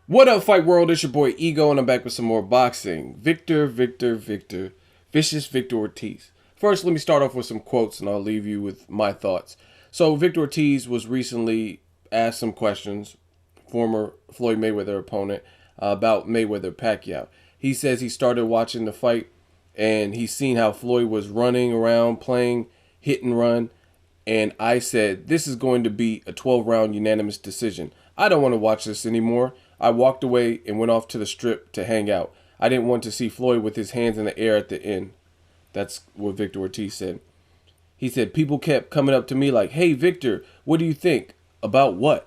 What up, Fight World? It's your boy Ego, and I'm back with some more boxing. Victor. Vicious Victor Ortiz. First, let me start off with some quotes, and I'll leave you with my thoughts. So, Victor Ortiz was recently asked some questions, former Floyd Mayweather opponent, about Mayweather-Pacquiao. He says he started watching the fight, and he's seen how Floyd was running around, playing hit and run, and I said, this is going to be a 12-round unanimous decision. I don't want to watch this anymore. I walked away and went off to the strip to hang out. I didn't want to see Floyd with his hands in the air at the end. That's what Victor Ortiz said. He said, people kept coming up to me like, hey, Victor, what do you think? About what?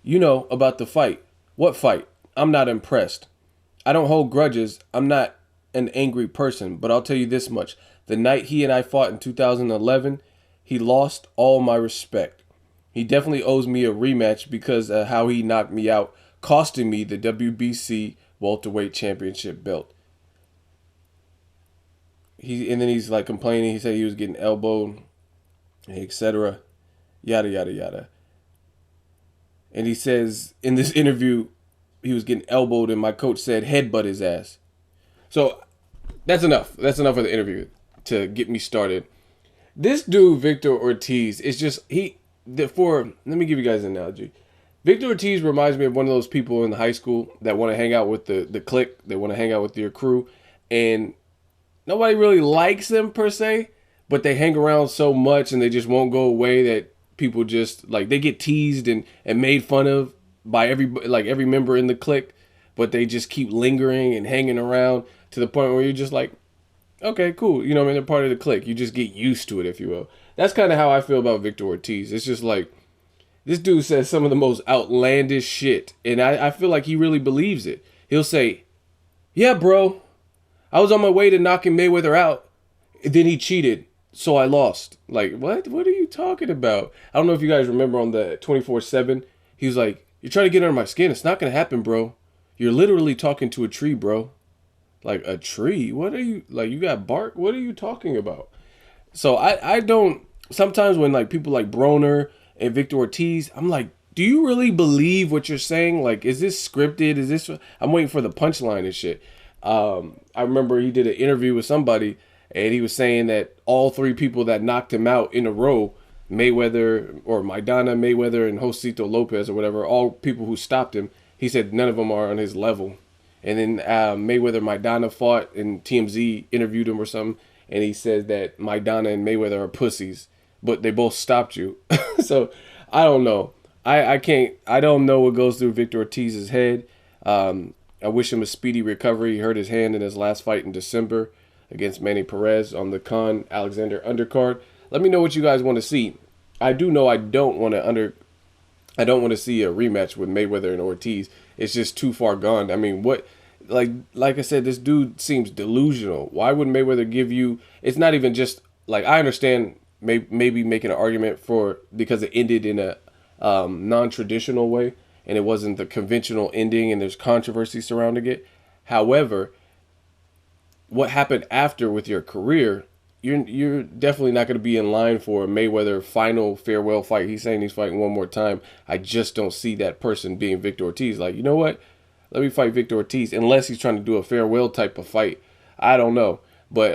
You know, about the fight. What fight? I'm not impressed. I don't hold grudges. I'm not an angry person, but I'll tell you this much. The night he and I fought in 2011, he lost all my respect. He definitely owes me a rematch because of how he knocked me out, costing me the WBC welterweight championship belt. And then he's like complaining. He said he was getting elbowed, etc. Yada yada yada. And he says in this interview he was getting elbowed, and my coach said headbutt his ass. So that's enough. That's enough of the interview to get me started. This dude Victor Ortiz is just let me give you guys an analogy. Victor Ortiz reminds me of one of those people in high school that want to hang out with the clique. They want to hang out with your crew, and nobody really likes them per se, but they hang around so much and they just won't go away that people just like, they get teased and made fun of by every member in the clique, but they just keep lingering and hanging around to the point where you're just like, okay, cool. You know what I mean? They're part of the clique. You just get used to it, if you will. That's kind of how I feel about Victor Ortiz. It's just like, this dude says some of the most outlandish shit, and I feel like he really believes it. He'll say, yeah, bro, I was on my way to knocking Mayweather out, and then he cheated, so I lost. Like, what? What are you talking about? I don't know if you guys remember on the 24/7, he was like, you're trying to get under my skin. It's not going to happen, bro. You're literally talking to a tree, bro. Like, a tree? What are you, like, you got bark? What are you talking about? So I don't, sometimes when like people like Broner and Victor Ortiz, I'm like, do you really believe what you're saying? Like, is this scripted? Is this, I'm waiting for the punchline and shit. I remember he did an interview with somebody, and he was saying that all three people that knocked him out in a row, Mayweather or Maidana, Mayweather and Josito Lopez or whatever, all people who stopped him, he said none of them are on his level. And then Mayweather Maidana fought, and TMZ interviewed him or something, and he said that Maidana and Mayweather are pussies, but they both stopped you. So I don't know. I don't know what goes through Victor Ortiz's head. I wish him a speedy recovery. He hurt his hand in his last fight in December against Manny Perez on the Khan Alexander undercard. Let me know what you guys want to see. I do know I don't want to see a rematch with Mayweather and Ortiz. It's just too far gone. I mean, what, like I said, this dude seems delusional. Why would Mayweather give you, it's not even just, like, I understand maybe making an argument for, because it ended in a non-traditional way, and it wasn't the conventional ending, and there's controversy surrounding it. However, what happened after with your career, you're definitely not going to be in line for a Mayweather final farewell fight. He's saying he's fighting one more time. I just don't see that person being Victor Ortiz. Like, you know what? Let me fight Victor Ortiz, unless he's trying to do a farewell type of fight. I don't know. But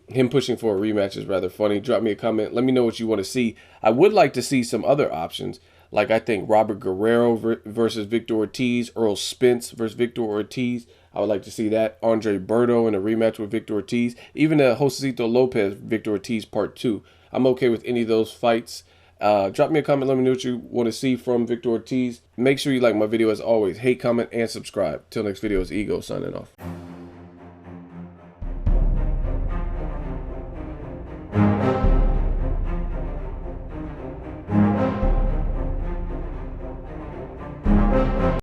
him pushing for a rematch is rather funny. Drop me a comment. Let me know what you want to see. I would like to see some other options. Like, I think Robert Guerrero versus Victor Ortiz, Earl Spence versus Victor Ortiz. I would like to see that. Andre Berto in a rematch with Victor Ortiz. Even a Josito Lopez, Victor Ortiz Part 2. I'm okay with any of those fights. Drop me a comment. Let me know what you want to see from Victor Ortiz. Make sure you like my video as always. Hate, comment, and subscribe. Till next video, it's Ego signing off.